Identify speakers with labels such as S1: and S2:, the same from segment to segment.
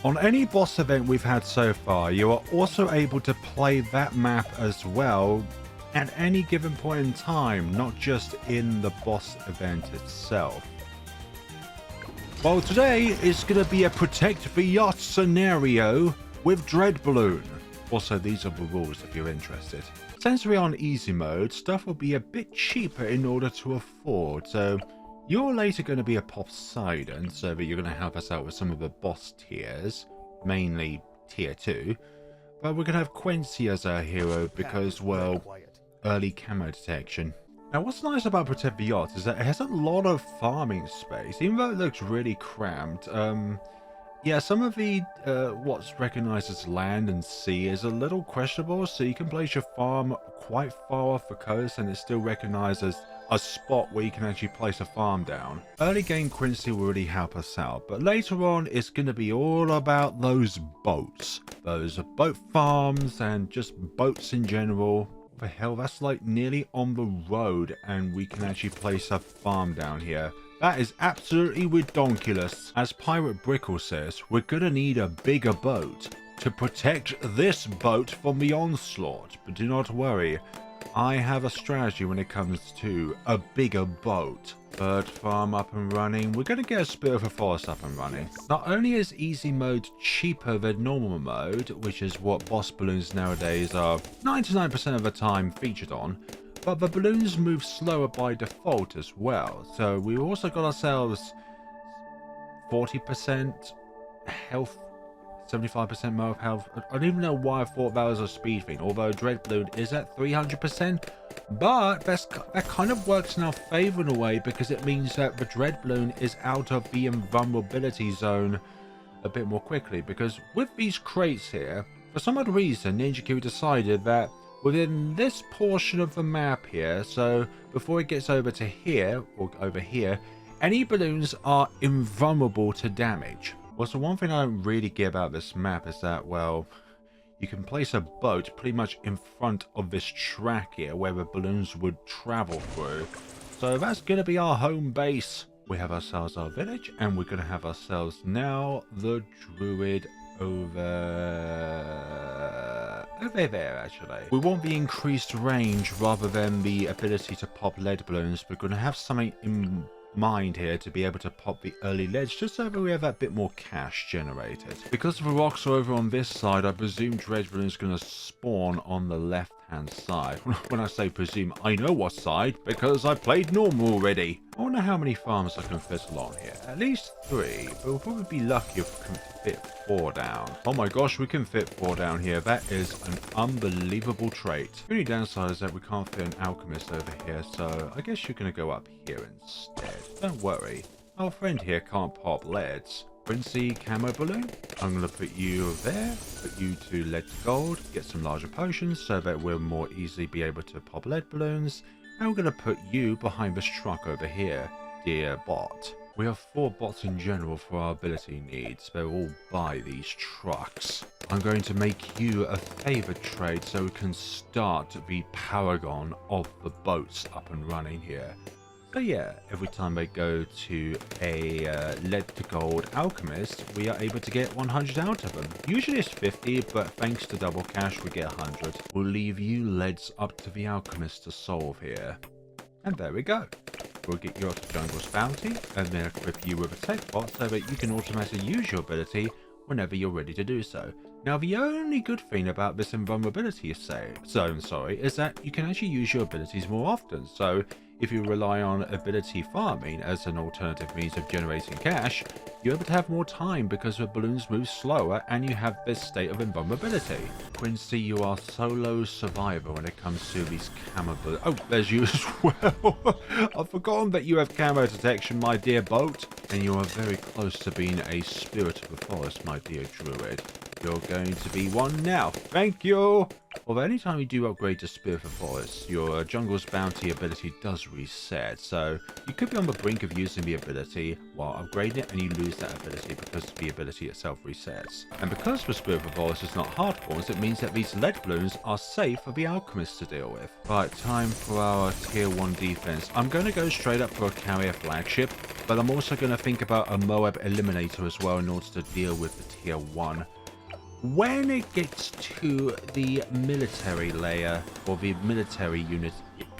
S1: On any boss event we've had so far, you are also able to play that map as well at any given point in time, not just in the boss event itself. Well, today is going to be a protect the yacht scenario with Dreadbloon. Also, these are the rules if you're interested. Since we're on easy mode, stuff will be a bit cheaper in order to afford, so you're later going to be a Poseidon, so that you're going to help us out with some of the boss tiers, mainly tier 2. But we're going to have Quincy as our hero because, well, early camo detection. Now, what's nice about Protect the Yacht is that it has a lot of farming space, even though it looks really cramped. Yeah, some of the what's recognized as land and sea is a little questionable, so you can place your farm quite far off the coast and it's still recognized as a spot where you can actually place a farm down. Early game Quincy will really help us out, but later on it's going to be all about those boats. Those boat farms and just boats in general. What the hell, that's like nearly on the road and we can actually place a farm down here. That is absolutely redonkulous. As Pirate Brickle says, we're gonna need a bigger boat to protect this boat from the onslaught. But do not worry, I have a strategy when it comes to a bigger boat. Bird farm up and running. We're gonna get a Spirit of the Forest up and running. Not only is easy mode cheaper than normal mode, which is what boss balloons nowadays are 99% of the time featured on, but the balloons move slower by default as well. So we also got ourselves 40% health, 75% more of health. I don't even know why I thought that was a speed thing, although Dreadbloon is at 300%. But that kind of works in our favor in a way, because it means that the Dreadbloon is out of the invulnerability zone a bit more quickly. Because with these crates here, for some odd reason, Ninja Q decided that within this portion of the map here, so before it gets over to here, or over here, any balloons are invulnerable to damage. Well, so one thing I don't really get about this map is that, well, you can place a boat pretty much in front of this track here where the balloons would travel through. So that's going to be our home base. We have ourselves our village, and we're going to have ourselves now the druid over there, actually. We want the increased range rather than the ability to pop lead balloons. We're going to have something in mind here to be able to pop the early ledge, just so that we have that bit more cash generated. Because the rocks are over on this side, I presume Dreadbloon is going to spawn on the left hand side. When I say presume, I know what side, because I played normal already. I wonder how many farms I can fit along here. At least 3, but we'll probably be lucky if we can fit 4 down. Oh my gosh, we can fit 4 down here. That is an unbelievable trait. The only downside is that we can't fit an alchemist over here, so I guess you're going to go up here instead. Don't worry, our friend here can't pop leads. Quincy camo balloon. I'm going to put you there, put you to lead to gold, get some larger potions so that we'll more easily be able to pop lead balloons. And we're going to put you behind this truck over here, dear bot. We have 4 bots in general for our ability needs. They're all by these trucks. I'm going to make you a favored trade so we can start the paragon of the boats up and running here. So yeah, every time I go to a lead to gold alchemist, we are able to get 100 out of them. Usually it's 50, but thanks to double cash, we get 100. We'll leave you leads up to the alchemist to solve here. And there we go. We'll get you up to Jungle's Bounty, and then equip you with a tech bot so that you can automatically use your ability whenever you're ready to do so. Now, the only good thing about this invulnerability zone, is that you can actually use your abilities more often. So if you rely on ability farming as an alternative means of generating cash, you're able to have more time because the balloons move slower and you have this state of invulnerability. Quincy, you are solo survivor when it comes to these camo balloons. Oh, there's you as well. I've forgotten that you have camo detection, my dear boat. And you are very close to being a spirit of the forest, my dear druid. You're going to be one now. Thank you. Although anytime you do upgrade to Spirit of Forest, your Jungle's Bounty ability does reset. So you could be on the brink of using the ability while upgrading it, and you lose that ability because the ability itself resets. And because the Spirit of Forest is not hard forms, it means that these lead balloons are safe for the alchemists to deal with. Right, time for our tier 1 defense. I'm going to go straight up for a carrier flagship, but I'm also going to think about a Moab eliminator as well in order to deal with the tier 1. When it gets to the military layer, or the military unit,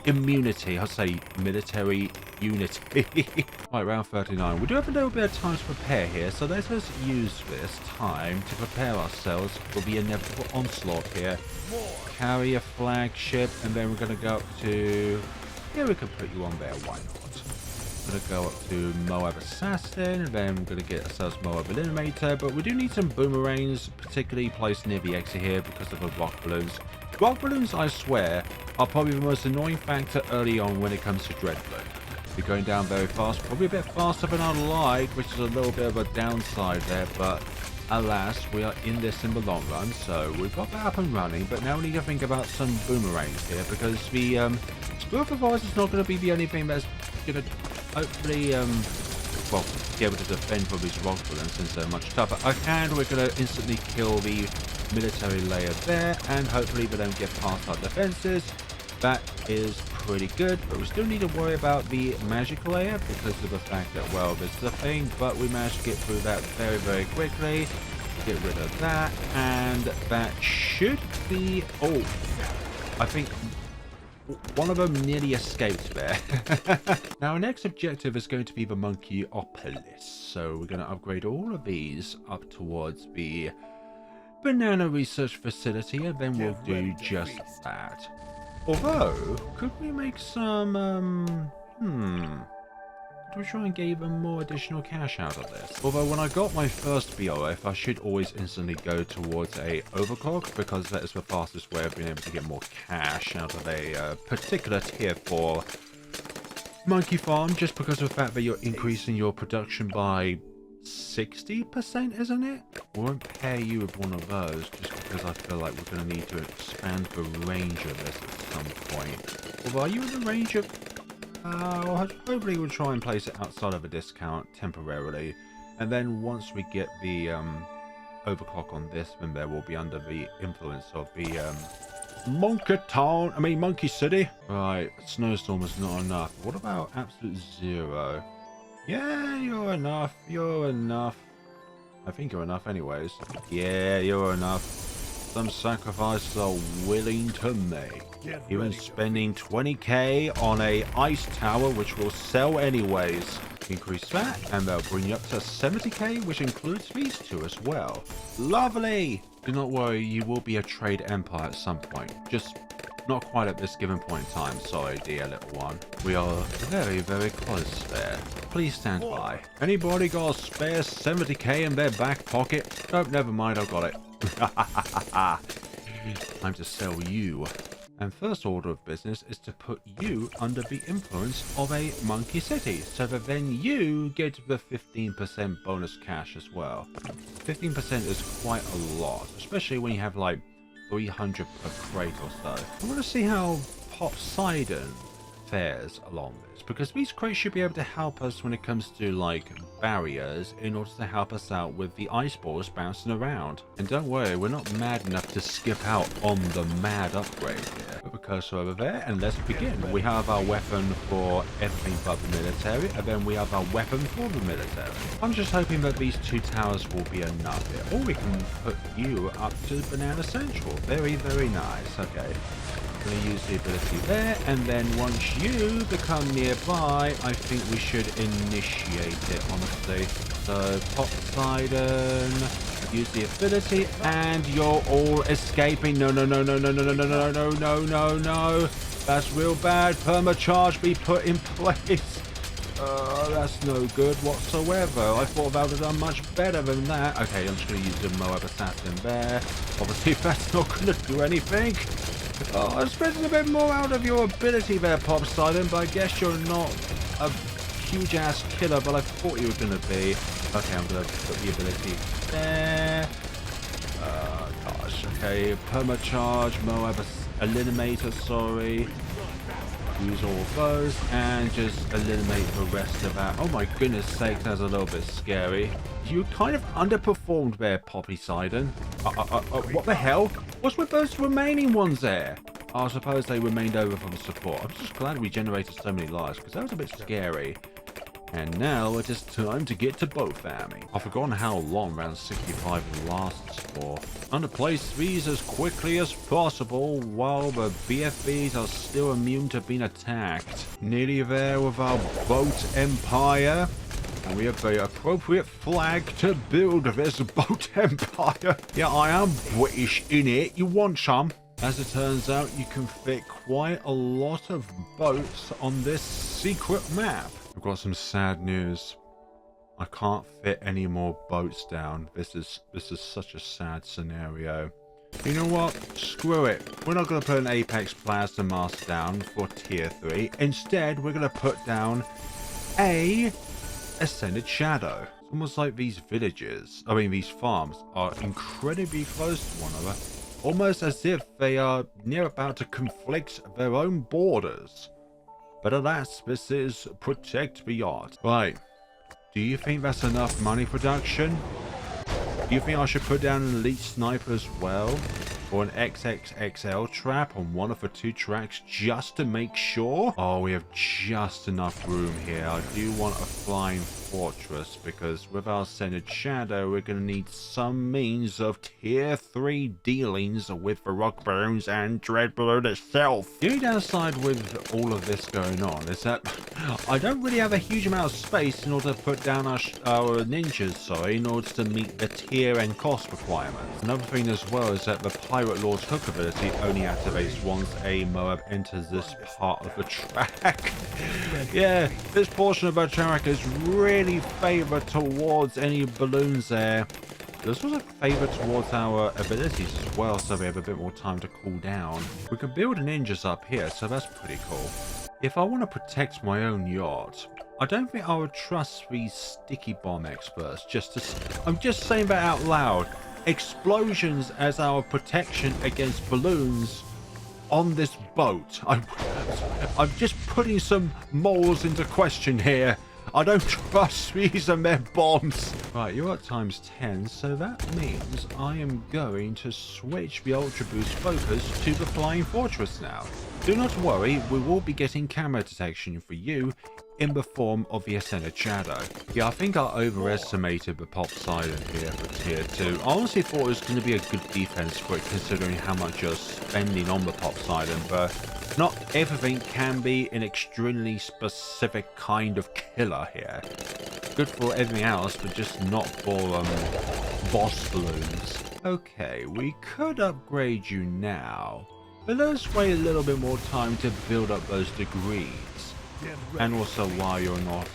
S1: immunity, I'll say military unity. Right, round 39. We do have a little bit of time to prepare here, so let us use this time to prepare ourselves for the inevitable onslaught here. Carry a flagship, and then we're going to go up to... Yeah, we can put you on there, why not? Going to go up to Moab Assassin, and then we're going to get ourselves Moab Eliminator, but we do need some boomerangs, particularly placed near the exit here because of the rock balloons. Rock balloons, I swear, are probably the most annoying factor early on when it comes to Dreadbloon. We're going down very fast, probably a bit faster than I'd like, which is a little bit of a downside there, but alas, we are in this in the long run, so we've got that up and running, but now we need to think about some boomerangs here, because the Spirit of Forest is not going to be the only thing that's going to hopefully, well, be able to defend from these rock balloons since they're much tougher. And we're going to instantly kill the military layer there, and hopefully they don't get past our defenses. That is pretty good, but we still need to worry about the magic layer because of the fact that, well, there's the thing, but we managed to get through that very, very quickly. Get rid of that, and that should be... Oh, I think... one of them nearly escaped there. Now, our next objective is going to be the Monkeyopolis. So we're going to upgrade all of these up towards the banana research facility, and then we'll do just that. Although, could we make some, could we try and give them more additional cash out of this? Although when I got my first BOF, I should always instantly go towards a overclock, because that is the fastest way of being able to get more cash out of a particular tier 4 monkey farm, just because of the fact that you're increasing your production by 60%, isn't it? We won't pair you with one of those, just because I feel like we're going to need to expand the range of this at some point. Although, are you in the range of... hopefully we'll try and place it outside of a discount temporarily, and then once we get the overclock on this, then there will be under the influence of the Monkey City. Right, snowstorm is not enough. What about absolute zero? Yeah, you're enough. You're enough. I think you're enough anyways. Yeah, you're enough. Some sacrifices are willing to make. Even spending 20k on a ice tower, which will sell anyways. Increase that, and they'll bring you up to 70k, which includes these two as well. Lovely! Do not worry, you will be a trade empire at some point. Just not quite at this given point in time. Sorry, dear little one. We are very, very close there. Please stand by. Anybody got a spare 70k in their back pocket? Nope, never mind, I've got it. Time to sell you. And first order of business is to put you under the influence of a monkey city, so that then you get the 15% bonus cash as well. 15% is quite a lot, especially when you have like 300 per crate or so. I want to see how Poseidon fares along this, because these crates should be able to help us when it comes to like barriers, in order to help us out with the ice balls bouncing around. And don't worry, we're not mad enough to skip out on the mad upgrade here. Put the cursor over there, and let's begin. We have our weapon for everything but the military, and then we have our weapon for the military. I'm just hoping that these two towers will be enough here, or we can put you up to Banana Central. Very, very nice. Okay. Going to use the ability there, and then once you become nearby, I think we should initiate it, honestly. So Poseidon, use the ability, and you're all escaping. No, no, no, no, no, no, no, no, no, no, no, no, no. That's real bad. Permacharge be put in place. That's no good whatsoever. I thought I would have done much better than that. Okay, I'm just going to use the Moab Assassin there. Obviously, that's not going to do anything. Oh, I was expecting a bit more out of your ability there, Poseidon, but I guess you're not a huge-ass killer, but I thought you were going to be. Okay, I'm going to put the ability there. Okay, permacharge, Moab eliminator, sorry. Use all of those and just eliminate the rest of that. Oh my goodness sake, that's a little bit scary. You kind of underperformed there, Poppy Sidon. What the hell? What's with those remaining ones there? I suppose they remained over from support. I'm just glad we generated so many lives because that was a bit scary. And now it is time to get to boat farming. I've forgotten how long round 65 lasts for. I'm to place these as quickly as possible while the BFBs are still immune to being attacked. Nearly there with our boat empire. And we have the appropriate flag to build this boat empire. Yeah, I am British in it. You want some? As it turns out, you can fit quite a lot of boats on this secret map. I've got some sad news. I can't fit any more boats down. This is such a sad scenario. You know what? Screw it. We're not going to put an Apex Plasma Mast down for tier 3. Instead, we're going to put down a Ascended Shadow. It's almost like these villages, these farms are incredibly close to one another. Almost as if they are near about to conflict their own borders. But alas, this is Protect the Yacht. Right. Do you think that's enough money production? Do you think I should put down an elite sniper as well? Or an XXXL trap on one of the 2 tracks just to make sure? Oh, we have just enough room here. I do want a flying fortress because with our Ascended Shadow, we're going to need some means of tier 3 dealings with the Rock Bloons and Dreadbloon itself. The only downside with all of this going on is that I don't really have a huge amount of space in order to put down our ninjas, in order to meet the tier and cost requirements. Another thing as well is that the Pirate Lord's hook ability only activates once a Moab enters this part of the track. Yeah, this portion of the track is really favored towards any balloons there. There's also favor towards our abilities as well, so we have a bit more time to cool down. We can build ninjas up here, so that's pretty cool. If I want to protect my own yacht, I don't think I would trust these sticky bomb experts. I'm just saying that out loud. Explosions as our protection against balloons on this boat. I'm just putting some morals into question here. I don't trust these and their bombs. Right, you're at times 10, so that means I am going to switch the Ultra Boost focus to the Flying Fortress now. Do not worry, we will be getting camera detection for you in the form of the Ascended Shadow. Yeah, I think I overestimated the pop silent here for tier 2. I honestly thought it was going to be a good defense for it considering how much you're spending on the pop silent, but not everything can be an extremely specific kind of killer here. Good for everything else, but just not for boss balloons. Okay, we could upgrade you now, but let's wait a little bit more time to build up those degrees. And also while you're not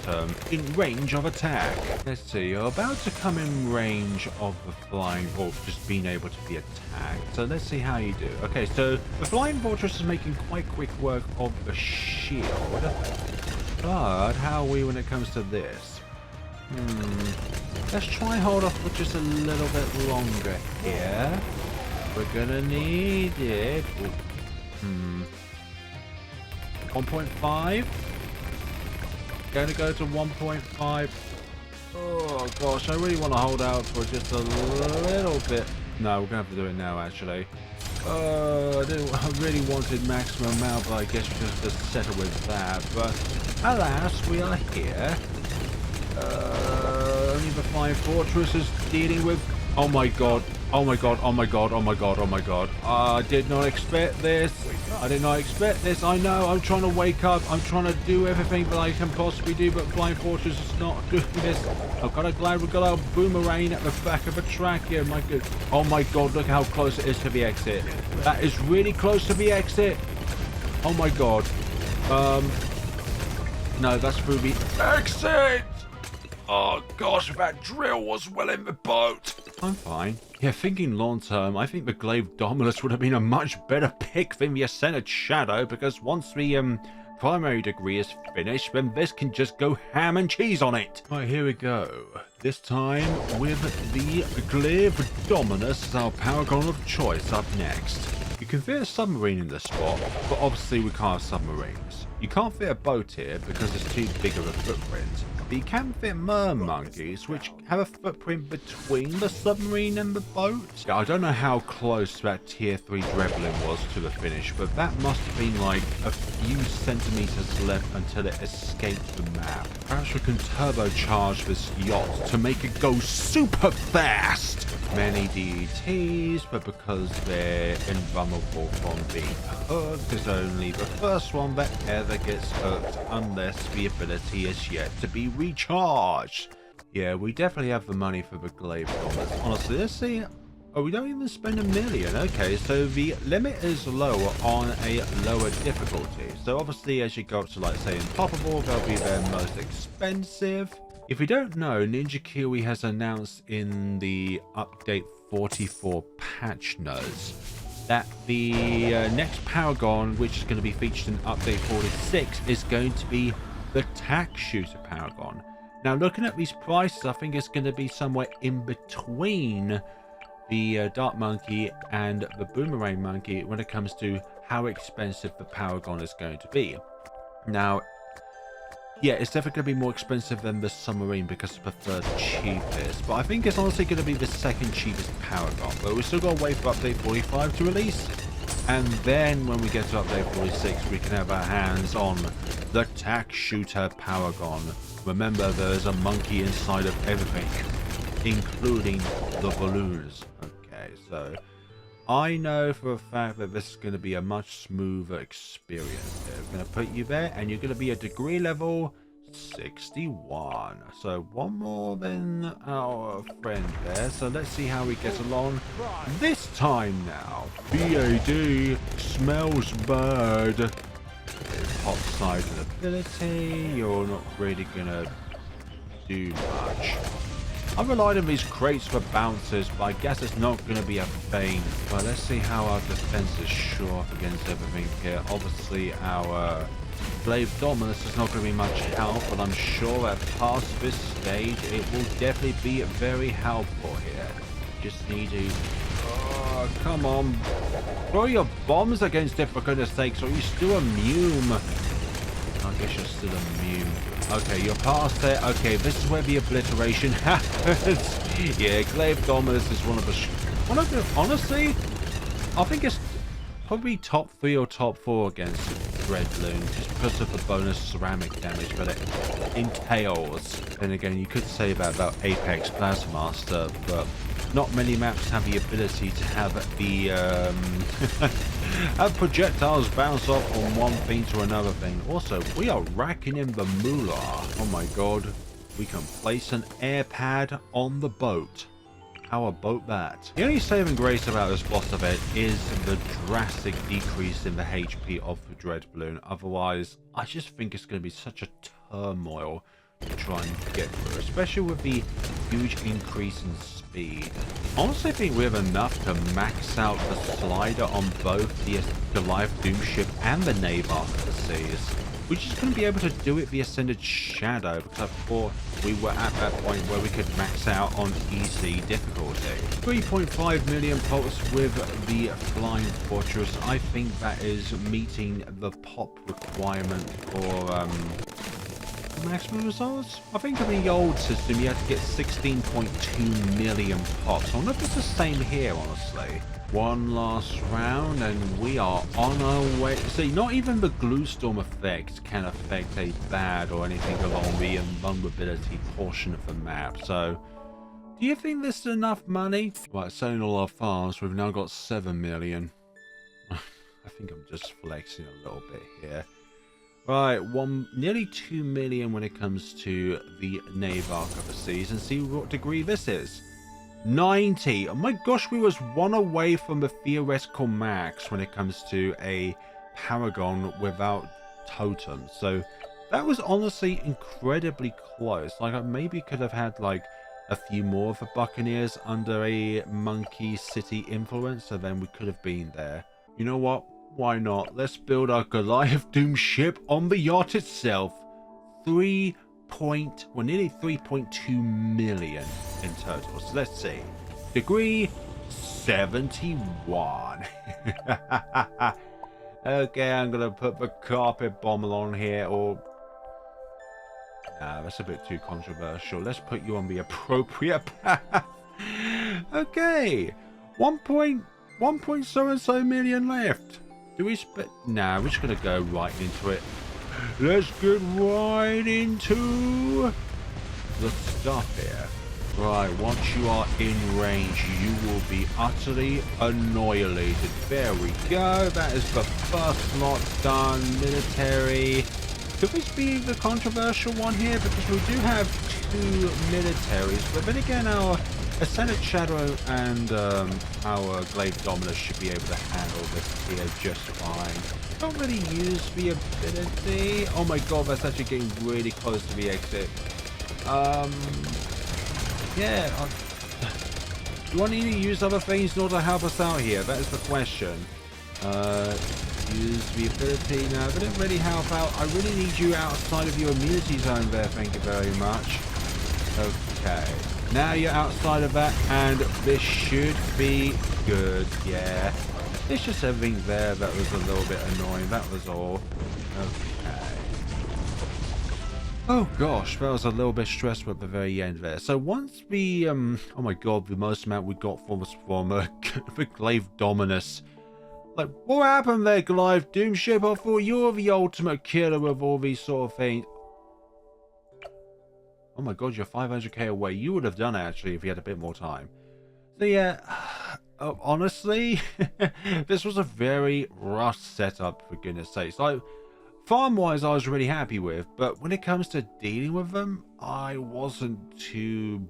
S1: in range of attack. Let's see, you're about to come in range of the flying, or just being able to be attacked. So let's see how you do. Okay, so the Flying Fortress is making quite quick work of the shield. But how are we when it comes to this? Let's try hold off for just a little bit longer here. We're gonna need it. 1.5. Gonna go to 1.5. Oh gosh, I really want to hold out for just a little bit. No, we're gonna have to do it now actually. I really wanted maximum amount, but I guess we're just to settle with that. But alas, we are here. Only the Flying Fortress is dealing with. Oh my god. Oh my god, oh my god, oh my god, oh my god. I did not expect this. I did not expect this. I know, I'm trying to wake up. I'm trying to do everything that I can possibly do, but Flying Fortress is not doing this. I'm kind of glad we've got our boomerang at the back of the track here. My good. Oh my god, look how close it is to the exit. That is really close to the exit. Oh my god. No, that's through the exit. Oh gosh, that drill was well in the boat. I'm fine. Yeah, thinking long term, I think the Glaive Dominus would have been a much better pick than the Ascended Shadow, because once the primary degree is finished, then this can just go ham and cheese on it. Right, here we go. This time with the Glaive Dominus as our paragon of choice up next. You can fit a submarine in this spot, but obviously we can't have submarines. You can't fit a boat here because it's too big of a footprint. But you can fit mer monkeys, which have a footprint between the submarine and the boat. Yeah, I don't know how close that tier 3 Dreadbloon was to the finish, but that must have been like a few centimeters left until it escaped the map. Perhaps we can turbocharge this yacht to make it go super fast. Many DETs, but because they're invulnerable from being hooked, it's only the first one that ever gets hooked unless the ability is yet to be recharged. Yeah, we definitely have the money for the Glaive Dominus. Honestly, let's see. Oh, we don't even spend $1 million. Okay, so the limit is lower on a lower difficulty. So obviously, as you go up to, like, say, Impossible, they'll be their most expensive. If you don't know, Ninja Kiwi has announced in the update 44 patch notes that the next Paragon, which is going to be featured in update 46, is going to be the Tack Shooter Paragon. Now, looking at these prices, I think it's going to be somewhere in between the Dart Monkey and the Boomerang Monkey when it comes to how expensive the Paragon is going to be. Now, yeah, it's definitely going to be more expensive than the submarine because it's the third cheapest. But I think it's honestly going to be the second cheapest Paragon. But we're still going to wait for update 45 to release. And then when we get to update 46, we can have our hands on the Tack Shooter Paragon. Remember, there's a monkey inside of everything, including the balloons. Okay, so I know for a fact that this is going to be a much smoother experience. They're going to put you there, and you're going to be a degree level 61. So one more than our friend there. So let's see how he gets along this time now. BAD smells bad. Hot side ability. You're not really going to do much. I've relied on these crates for bouncers, but I guess it's not going to be a thing. But let's see how our defense is sure up against everything here. Obviously, our Glaive Dominus is not going to be much help, but I'm sure that past this stage, it will definitely be very helpful here. Just need to... Oh, come on. Throw your bombs against it, for goodness sakes, or you still immune. I guess you're still immune. Okay, you're past it. Okay, this is where the obliteration happens. Yeah, Glaive Dominus is one of the... Honestly, I think it's probably top 3 or top 4 against Dreadbloon, just because of the bonus ceramic damage that it entails. Then again, you could say that about Apex Blastmaster, but not many maps have the ability to have the have projectiles bounce off from one thing to another thing. Also, we are racking in the moolah. Oh my god, we can place an air pad on the boat. How about that? The only saving grace about this boss event is the drastic decrease in the HP of the Dreadbloon. Otherwise, I just think it's going to be such a turmoil to try and get through, especially with the huge increase in speed. Honestly, I think we have enough to max out the slider on both the Goliath Doomship and the Naval of the Seas. We're just going to be able to do it the Ascended Shadow, because I thought we were at that point where we could max out on easy difficulty. 3.5 million pops with the Flying Fortress. I think that is meeting the pop requirement for maximum results. I think in the old system you had to get 16.2 million pops. I wonder if it's the same here, honestly. One last round and we are on our way. See, not even the glue storm effect can affect a bad or anything along the invulnerability portion of the map. So, do you think this is enough money? Right, selling all our farms, we've now got 7 million. I think I'm just flexing a little bit here. Right, nearly 2 million when it comes to the Naval of the Seas, and see what degree this is. 90. Oh my gosh, we was one away from the theoretical max when it comes to a Paragon without totems. So that was honestly incredibly close. Like, I maybe could have had like a few more of the Buccaneers under a Monkey City influence, so then we could have been there. You know what? Why not? Let's build our Goliath Doom ship on the yacht itself. Nearly 3.2 million in total. So let's see. Degree 71. Okay, I'm gonna put the carpet bomber on here, or nah, that's a bit too controversial. Let's put you on the appropriate path. Okay, 1.so million left. Do we nah, we're just gonna go right into it. Let's get right into the stuff here. Right, once you are in range, you will be utterly annihilated. There we go. That is the first lot done. Military. Could this be the controversial one here? Because we do have 2 militaries. But then again, our Ascendant Shadow and our Glaive Dominus should be able to handle this here just fine. Don't really use the ability. Oh my god, that's actually getting really close to the exit. Yeah, you want to use other things in order to help us out here? That is the question. Use the ability. No, that didn't really help out. I really need you outside of your immunity zone there. Thank you very much. Okay. Now you're outside of that, and this should be good. Yeah. It's just everything there that was a little bit annoying. That was all. Okay. Oh gosh, that was a little bit stressful at the very end there. So once the oh my god, the most amount we got from the Glaive Dominus. Like, what happened there, Goliath Doomship? I thought you were the ultimate killer of all these sort of things. Oh my god, you're 500k away. You would have done it actually if you had a bit more time. So yeah, honestly, this was a very rough setup, for goodness sakes. Like, farm-wise, I was really happy with, but when it comes to dealing with them, I wasn't too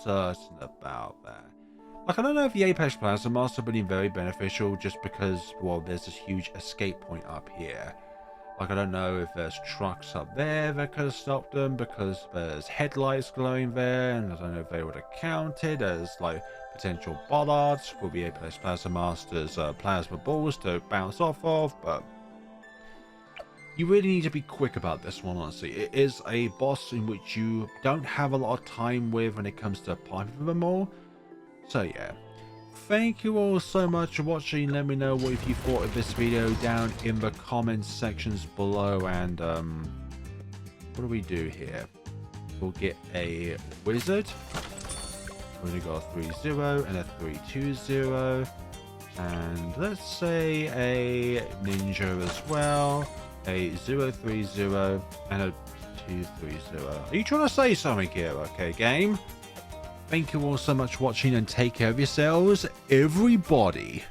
S1: certain about that. Like, I don't know if the Apex Plasma Master would be very beneficial just because, well, there's this huge escape point up here. Like, I don't know if there's trucks up there that could have stopped them because there's headlights glowing there, and I don't know if they would have counted as, like, potential bollards for the Apex Plasma Master's plasma balls to bounce off of, but you really need to be quick about this one, honestly. It is a boss in which you don't have a lot of time with when it comes to piping them all. So yeah, thank you all so much for watching. Let me know what you thought of this video down in the comments sections below. And what do we do here? We'll get a wizard. We're gonna go a 3-0 and a 3-2-0, and let's say a ninja as well. A 0-3-0 and a 2-3-0. Are you trying to say something here? Okay, game. Thank you all so much for watching, and take care of yourselves, everybody.